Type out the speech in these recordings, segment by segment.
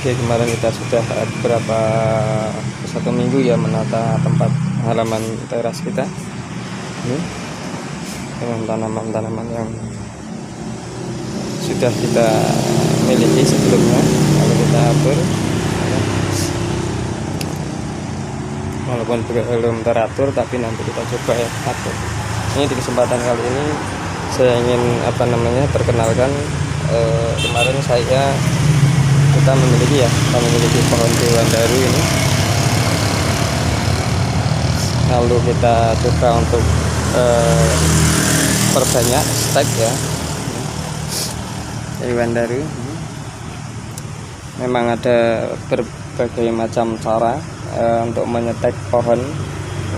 Oke, kemarin kita sudah beberapa 1 minggu ya menata tempat halaman teras kita ini dengan tanaman-tanaman yang sudah kita miliki sebelumnya, lalu kita atur walaupun belum teratur tapi nanti kita coba ya atur. Ini di kesempatan kali ini saya ingin perkenalkan kemarin kita memiliki pohon dewandaru ini, lalu kita coba untuk perbanyak stek ya dewandaru. Memang ada berbagai macam cara untuk menyetek pohon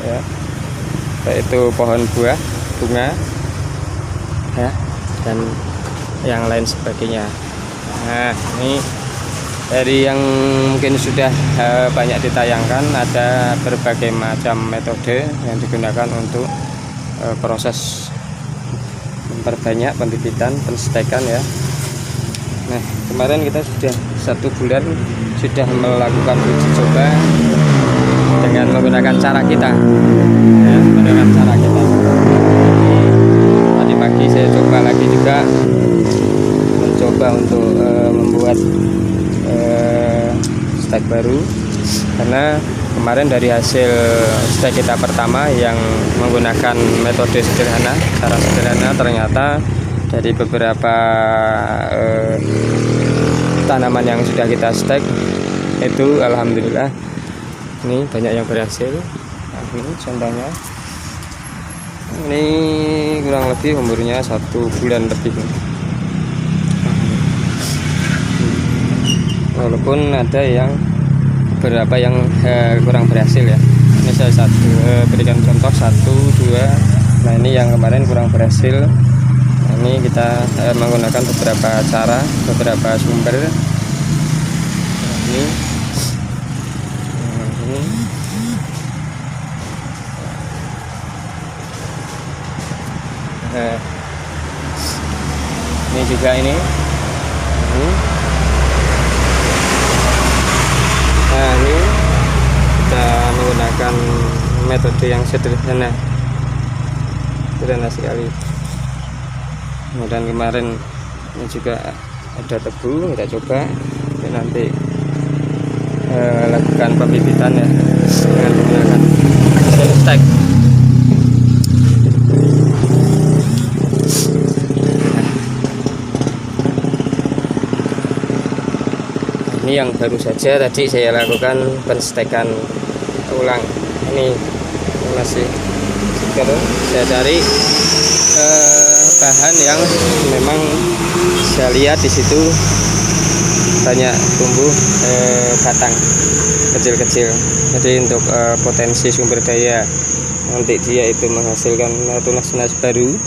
ya, baik itu pohon buah, bunga ya, dan yang lain sebagainya. Nah, ini dari yang mungkin sudah banyak ditayangkan, ada berbagai macam metode yang digunakan untuk proses memperbanyak pembibitan, penstekan ya. Nah, kemarin kita sudah 1 bulan sudah melakukan uji coba dengan menggunakan cara kita ya, tadi pagi saya coba lagi juga mencoba untuk membuat stek baru, karena kemarin dari hasil stek kita pertama yang menggunakan metode sederhana, cara sederhana, ternyata dari beberapa tanaman yang sudah kita stek itu alhamdulillah ini banyak yang berhasil. Nah, ini contohnya, ini kurang lebih umurnya 1 bulan lebih, walaupun ada yang beberapa yang kurang berhasil ya. Ini saya berikan contoh 1, 2. Nah, ini yang kemarin kurang berhasil. Ini kita menggunakan beberapa cara, beberapa sumber. Ini ini juga ini. Nah, ini kita menggunakan metode yang sederhana sekali. Dan kemarin ini juga ada tebu, kita coba nanti lakukan pembibitan ya dengan menggunakan stek. Ini yang baru saja tadi saya lakukan penstekan ulang. Ini masih segar, saya cari bahan yang memang saya lihat di situ banyak tumbuh batang kecil-kecil. Jadi untuk potensi sumber daya nanti dia itu menghasilkan tunas-tunas baru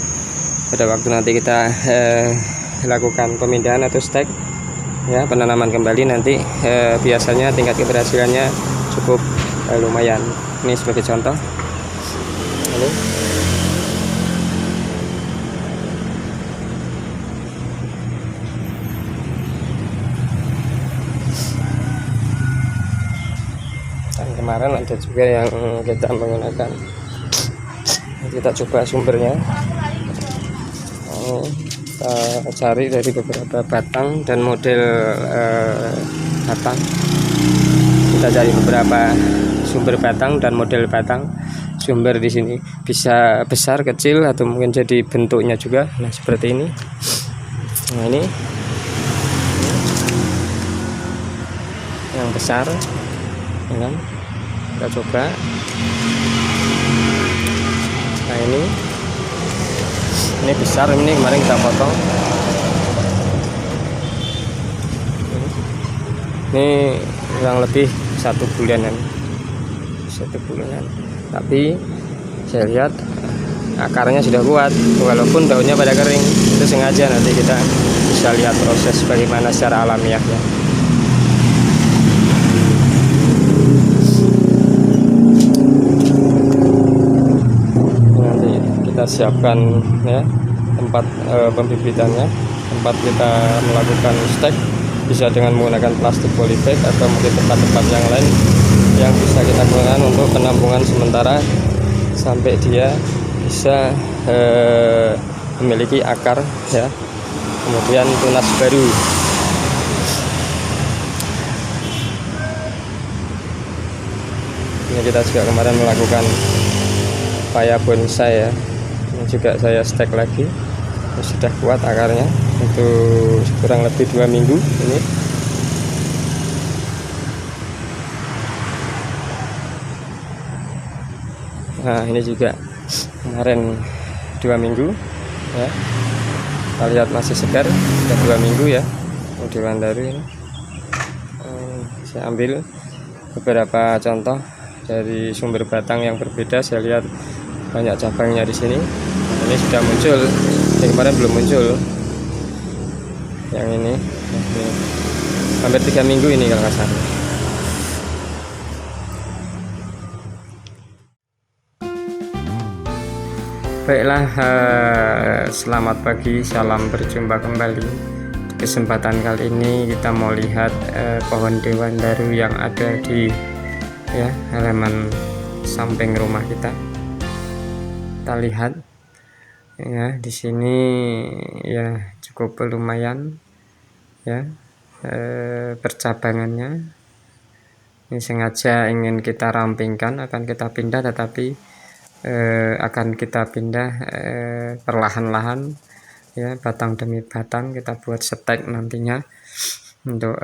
pada waktu nanti kita lakukan pemindahan atau stek ya, penanaman kembali nanti biasanya tingkat keberhasilannya cukup lumayan. Ini sebagai contoh. Lalu dan kemarin ada juga yang kita menggunakan, kita coba sumbernya. Kita cari dari beberapa batang dan model batang. Kita cari beberapa sumber batang dan model batang. Sumber di sini bisa besar, kecil, atau mungkin jadi bentuknya juga. Nah, seperti ini. Nah, ini yang besar, ya kan? Kita coba. Nah, ini besar, ini kemarin kita potong. Ini kurang lebih 1 bulanan, tapi saya lihat akarnya sudah kuat walaupun daunnya pada kering. Itu sengaja, nanti kita bisa lihat proses bagaimana secara alamiahnya. Nanti kita siapkan ya tempat pembibitannya, tempat kita melakukan stek bisa dengan menggunakan plastik polybag atau mungkin tempat-tempat yang lain yang bisa kita gunakan untuk penampungan sementara sampai dia bisa memiliki akar ya, kemudian tunas baru. Ini kita juga kemarin melakukan upaya bonsai ya, ini juga saya stek lagi, sudah kuat akarnya untuk kurang lebih 2 minggu ini. Nah ini juga kemarin 2 minggu ya, kita lihat masih segar, sudah 2 minggu ya di Wandaru ini. Saya ambil beberapa contoh dari sumber batang yang berbeda. Saya lihat banyak cabangnya di sini. Nah, ini sudah muncul, yang kemarin belum muncul. Yang ini hampir 3 minggu ini kalau nggak salah. Baiklah, selamat pagi, salam berjumpa kembali. Di kesempatan kali ini kita mau lihat pohon dewandaru yang ada di ya halaman samping rumah kita. Kita lihat ya, di sini ya cukup lumayan ya percabangannya. Ini sengaja ingin kita rampingkan, akan kita pindah, tetapi akan kita pindah perlahan-lahan ya, batang demi batang kita buat stek nantinya untuk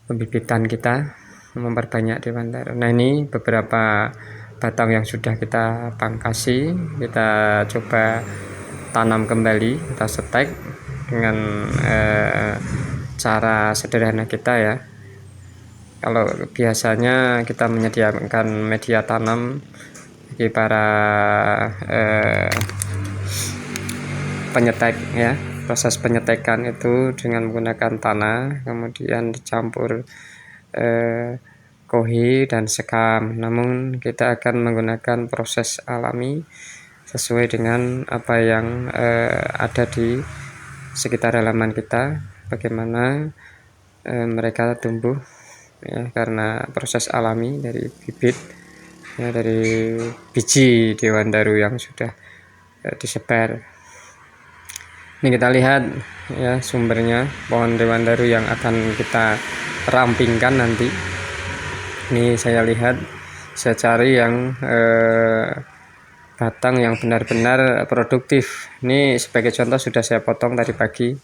pembibitan kita memperbanyak dewandaru. Nah ini beberapa batang yang sudah kita pangkasi, kita coba tanam kembali, kita stek dengan cara sederhana kita ya. Kalau biasanya kita menyediakan media tanam bagi para penyetek ya, proses penyetekan itu dengan menggunakan tanah, kemudian dicampur kohi dan sekam. Namun kita akan menggunakan proses alami sesuai dengan apa yang ada di sekitar halaman kita, bagaimana mereka tumbuh ya, karena proses alami dari bibit ya, dari biji dewandaru yang sudah disebar. Ini kita lihat ya sumbernya, pohon dewandaru yang akan kita rampingkan nanti. Ini saya lihat, saya cari yang batang yang benar-benar produktif. Ini sebagai contoh sudah saya potong tadi pagi.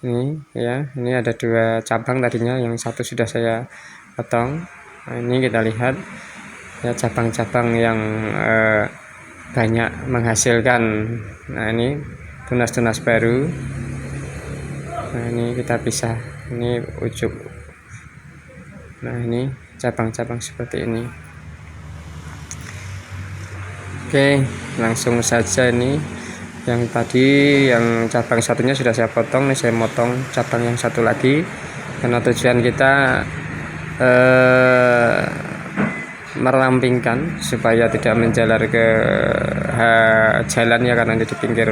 Ini ya, ini ada 2 cabang tadinya, yang satu sudah saya potong. Nah, ini kita lihat ya cabang-cabang yang banyak menghasilkan. Nah ini tunas-tunas baru. Nah ini kita pisah, ini ujung. Nah ini cabang-cabang seperti ini. Oke, langsung saja. Ini yang tadi, yang cabang satunya sudah saya potong, nih saya motong cabang yang satu lagi, karena tujuan kita merampingkan supaya tidak menjalar ke jalan ya, karena di pinggir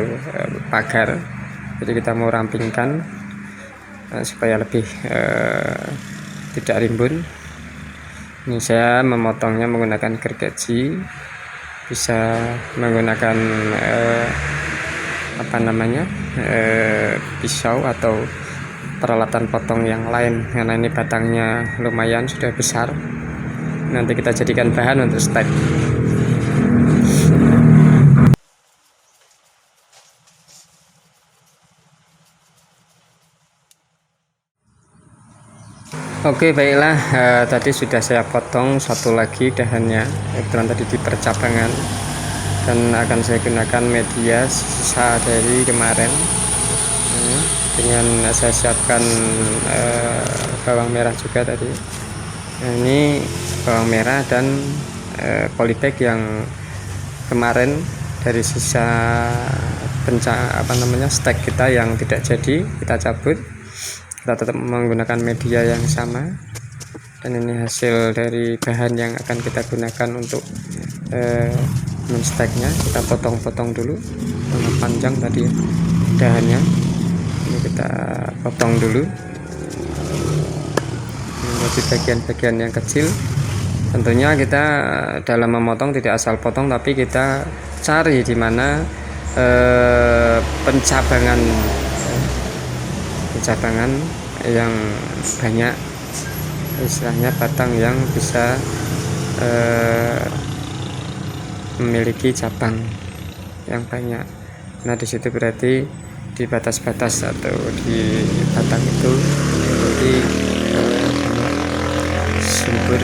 pagar. Jadi kita mau rampingkan supaya lebih tidak rimbun. Ini saya memotongnya menggunakan gergaji, bisa menggunakan pisau atau peralatan potong yang lain, karena ini batangnya lumayan sudah besar. Nanti kita jadikan bahan untuk stek. Oke, baiklah, tadi sudah saya potong satu lagi dahannya, kebetulan tadi di percabangan, dan akan saya gunakan media sisa dari kemarin. Dengan saya siapkan bawang merah juga tadi. Nah, ini bawang merah dan polybag yang kemarin dari sisa stek kita yang tidak jadi, kita cabut. Kita tetap menggunakan media yang sama, dan ini hasil dari bahan yang akan kita gunakan untuk mensteknya. Kita potong-potong dulu, panjang tadi dahannya, ini kita potong dulu. di bagian-bagian yang kecil. Tentunya kita dalam memotong tidak asal potong, tapi kita cari di mana pencabangan yang banyak, istilahnya batang yang bisa memiliki cabang yang banyak. Nah di situ berarti di batas-batas atau di batang itu memiliki sumber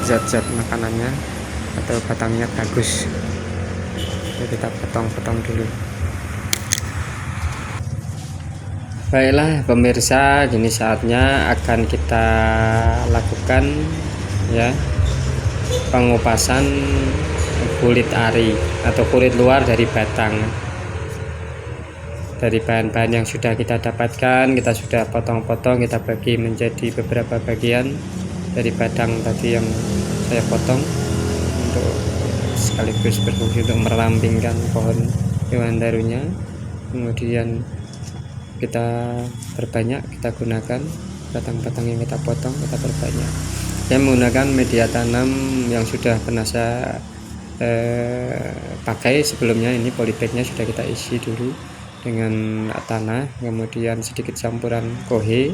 zat-zat makanannya atau batangnya bagus. Jadi kita potong-potong dulu. Baiklah pemirsa, kini saatnya akan kita lakukan ya pengupasan kulit ari atau kulit luar dari batang. Dari bahan-bahan yang sudah kita dapatkan, kita sudah potong-potong, kita bagi menjadi beberapa bagian dari batang tadi yang saya potong untuk sekaligus berfungsi untuk merampingkan pohon hewan darunya. Kemudian kita perbanyak, kita gunakan batang-batang yang kita potong, kita perbanyak. Saya menggunakan media tanam yang sudah pernah saya pakai sebelumnya. Ini polybagnya sudah kita isi dulu dengan tanah, kemudian sedikit campuran kohe,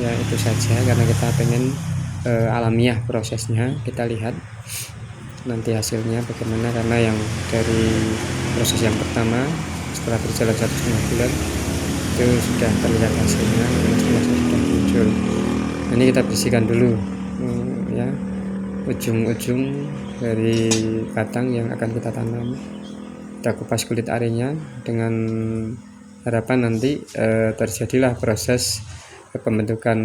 ya itu saja karena kita pengen alamiah prosesnya. Kita lihat nanti hasilnya bagaimana, karena yang dari proses yang pertama setelah berjalan 1,5 bulan itu sudah terlihat hasilnya, sudah muncul. Ini kita bersihkan dulu ya ujung-ujung dari batang yang akan kita tanam. Kita kupas kulit arinya dengan harapan nanti terjadilah proses pembentukan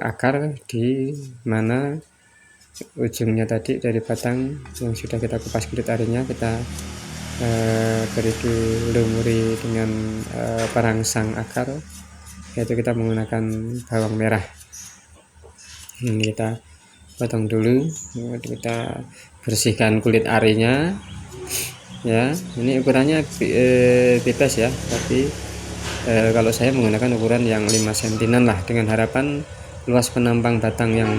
akar di mana ujungnya tadi dari batang yang sudah kita kupas kulit arinya kita beri lumuri dengan perangsang akar, yaitu kita menggunakan bawang merah. Ini kita potong dulu, kita bersihkan kulit arinya ya. Ini ukurannya bebas ya, tapi kalau saya menggunakan ukuran yang 5 cm lah, dengan harapan luas penampang batang yang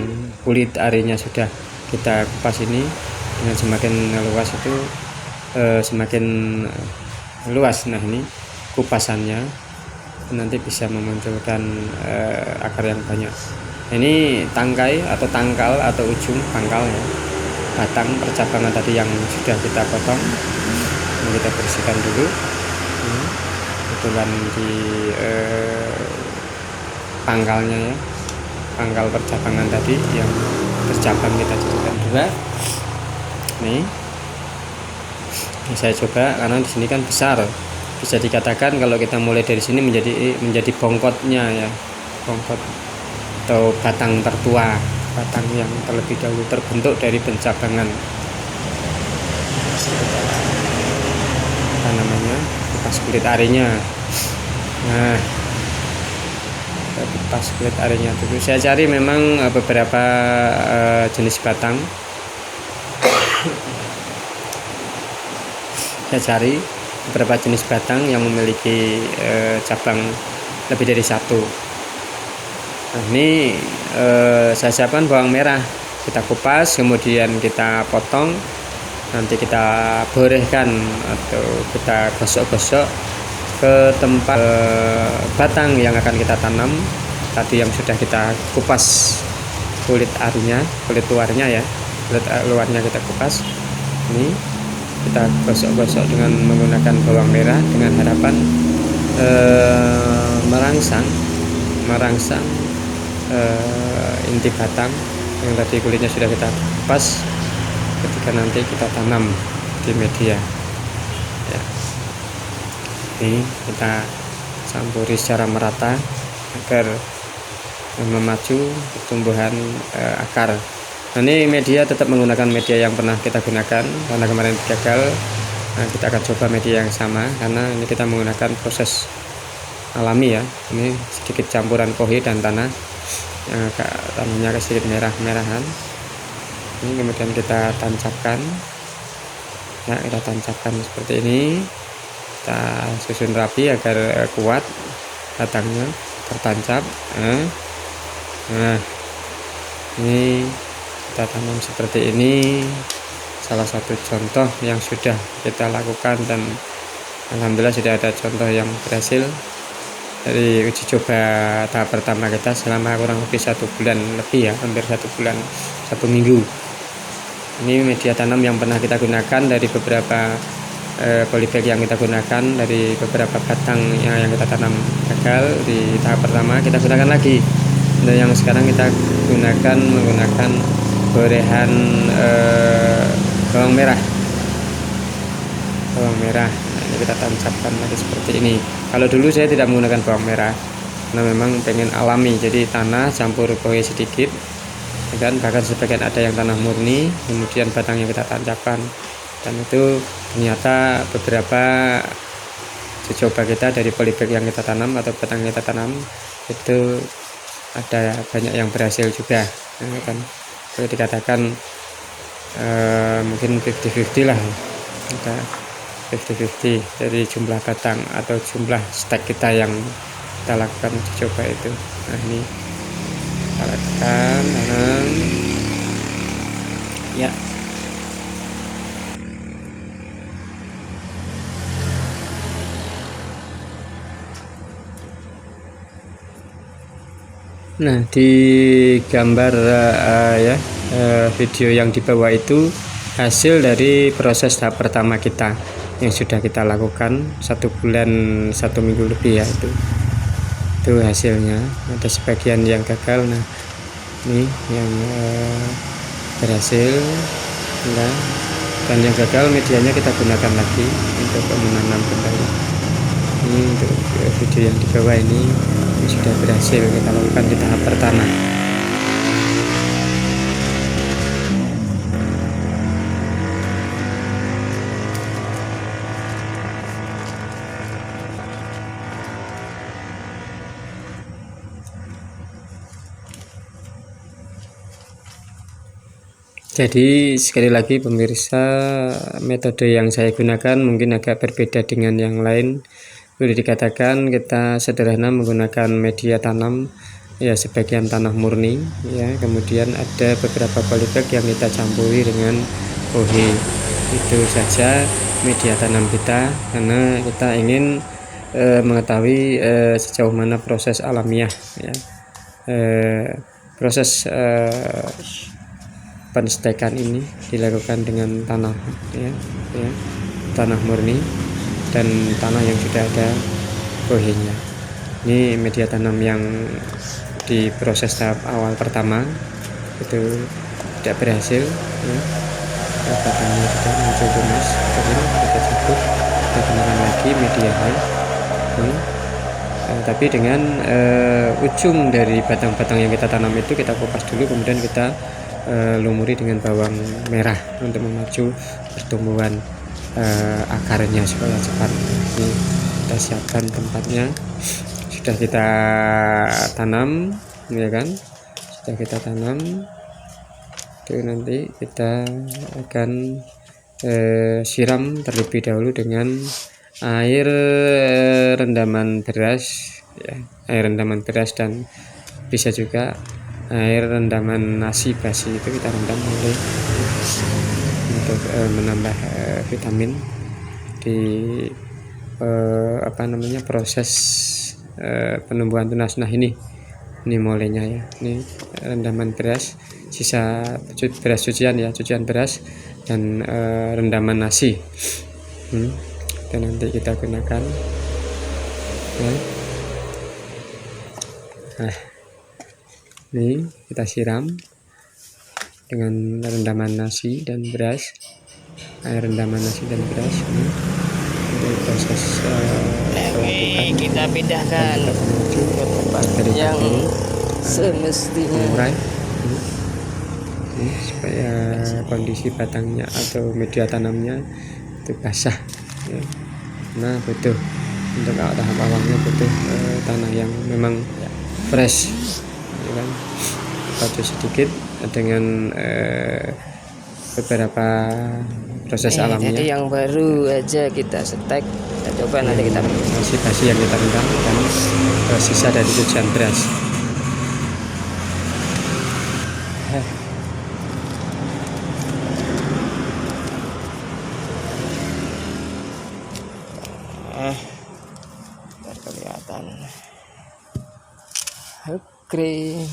kulit arinya sudah kita kupas ini dengan semakin luas itu semakin luas. Nah ini kupasannya nanti bisa memunculkan akar yang banyak. Ini tangkai atau tangkal atau ujung pangkal ya, batang percabangan tadi yang sudah kita potong. Ini kita bersihkan dulu. Kebetulan di pangkalnya ya, pangkal percabangan tadi yang tercabang kita jadikan dua. Nih saya coba karena di sini kan besar, bisa dikatakan kalau kita mulai dari sini menjadi bongkotnya ya, bongkot atau batang tertua, batang yang terlebih dahulu terbentuk dari pencabangan apa namanya, kupas kulit arinya. Nah kupas kulit arinya dulu saya cari memang beberapa jenis batang. Saya cari beberapa jenis batang yang memiliki cabang lebih dari satu. Nah, ini saya siapkan bawang merah, kita kupas kemudian kita potong, nanti kita borehkan atau kita gosok-gosok ke tempat batang yang akan kita tanam tadi yang sudah kita kupas kulit arinya, kulit luarnya ya, kulit luarnya kita kupas. Ini kita gosok-gosok dengan menggunakan bawang merah dengan harapan merangsang inti batang yang tadi kulitnya sudah kita kupas ketika nanti kita tanam di media ya. Ini kita campuri secara merata agar memacu pertumbuhan akar. Nah, ini media tetap menggunakan media yang pernah kita gunakan karena kemarin gagal. Nah, kita akan coba media yang sama karena ini kita menggunakan proses alami ya. Ini sedikit campuran kohe dan tanah yang agak tanahnya sedikit merah-merahan. Ini kemudian kita tancapkan ya, kita tancapkan seperti ini, kita susun rapi agar kuat batangnya tertancap. Nah, ini kita tanam seperti ini, salah satu contoh yang sudah kita lakukan, dan alhamdulillah sudah ada contoh yang berhasil dari uji coba tahap pertama kita selama kurang lebih 1 bulan lebih ya, hampir 1 bulan 1 minggu. Ini media tanam yang pernah kita gunakan dari beberapa polybag yang kita gunakan, dari beberapa batang yang kita tanam gagal di tahap pertama, kita gunakan lagi. Dan yang sekarang kita menggunakan gorehan bawang merah. Nah, ini kita tancapkan lagi seperti ini. Kalau dulu saya tidak menggunakan bawang merah karena memang pengen alami, jadi tanah campur kowe sedikit, dan bahkan sebagian ada yang tanah murni, kemudian batangnya kita tancapkan. Dan itu ternyata beberapa coba kita dari polybag yang kita tanam atau batang yang kita tanam itu ada banyak yang berhasil juga, kan boleh dikatakan mungkin 50-50 lah, kita 50-50 dari jumlah batang atau jumlah stek kita yang kita lakukan uji coba itu. Nah, ini kita lakukan tanam ya. Nah, di gambar video yang di bawah itu hasil dari proses tahap pertama kita yang sudah kita lakukan 1 bulan 1 minggu lebih ya, itu hasilnya. Ada sebagian yang gagal. Nah, ini yang berhasil. Nah, dan yang gagal medianya kita gunakan lagi untuk menanam kembali. Ini untuk video yang di bawah ini sudah berhasil kita lakukan di tahap pertama. Jadi sekali lagi pemirsa, metode yang saya gunakan mungkin agak berbeda dengan yang lain. Boleh dikatakan kita sederhana menggunakan media tanam ya, sebagian tanah murni ya, kemudian ada beberapa polybag yang kita campuri dengan kohe. Itu saja media tanam kita, karena kita ingin mengetahui sejauh mana proses alamiah ya, proses penstekan ini dilakukan dengan tanah ya, tanah murni dan tanah yang sudah ada kohenya. Ini media tanam yang di proses tahap awal pertama itu tidak berhasil ya, batangnya tidak muncul tunas, jadi kita cabut, kita gunakan lagi media lain. Tapi dengan ujung dari batang-batang yang kita tanam itu kita kupas dulu, kemudian kita lumuri dengan bawang merah untuk memacu pertumbuhan akarnya supaya cepat. Ini kita siapkan tempatnya, sudah kita tanam ya kan, sudah kita tanam itu. Nanti kita akan siram terlebih dahulu dengan air rendaman beras ya, air rendaman beras, dan bisa juga air rendaman nasi basi, itu kita rendam dulu untuk menambah vitamin di proses penumbuhan tunas. Nah, ini molenya ya, ini rendaman beras, sisa beras cucian ya, cucian beras, dan rendaman nasi. Dan nanti kita gunakan ya. Nah, ini kita siram dengan rendaman nasi dan beras, air rendaman nasi dan beras. Ini proses kita pindahkan ke tempat yang semestinya supaya kondisi batangnya atau media tanamnya itu basah ya. Nah, butuh untuk tahap awalnya butuh tanah yang memang fresh ya kan, pacu sedikit dengan beberapa proses alamiah. Jadi yang baru aja kita setek, kita coba nanti kita nasi basi yang kita rendam dan sisa dari cucian beras. Oke.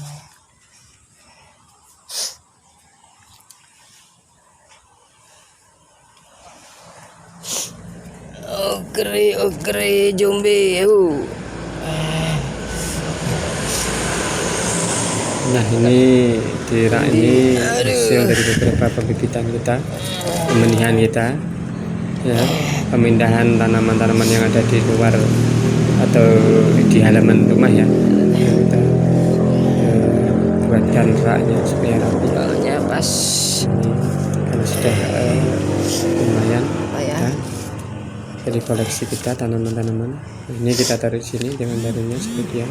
Oke, zombie. Nah, ini di rak ini hasil dari beberapa pembibitan kita, pembenihan kita, ya, pemindahan tanaman-tanaman yang ada di luar atau di halaman rumah ya. Kita buatkan raknya supaya rapi. Soalnya pas Ini kalau sudah lumayan, ya. ya. Jadi koleksi kita tanaman-tanaman. Ini kita taruh di sini dengan daunnya sebagian.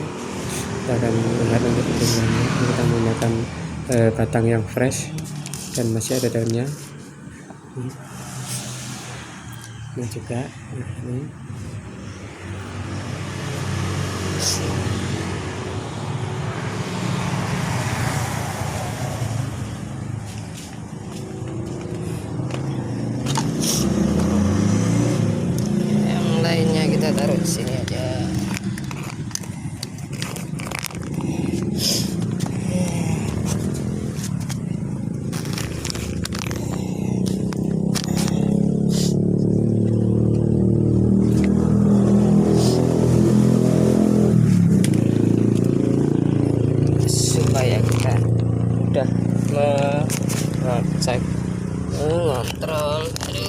Kita akan lihat nanti perkembangannya. Kita menggunakan batang yang fresh dan masih ada daunnya. Ini juga ini. Yang lainnya kita taruh di sini aja. Supaya kita udah ngecek, ngontrol. Aduh.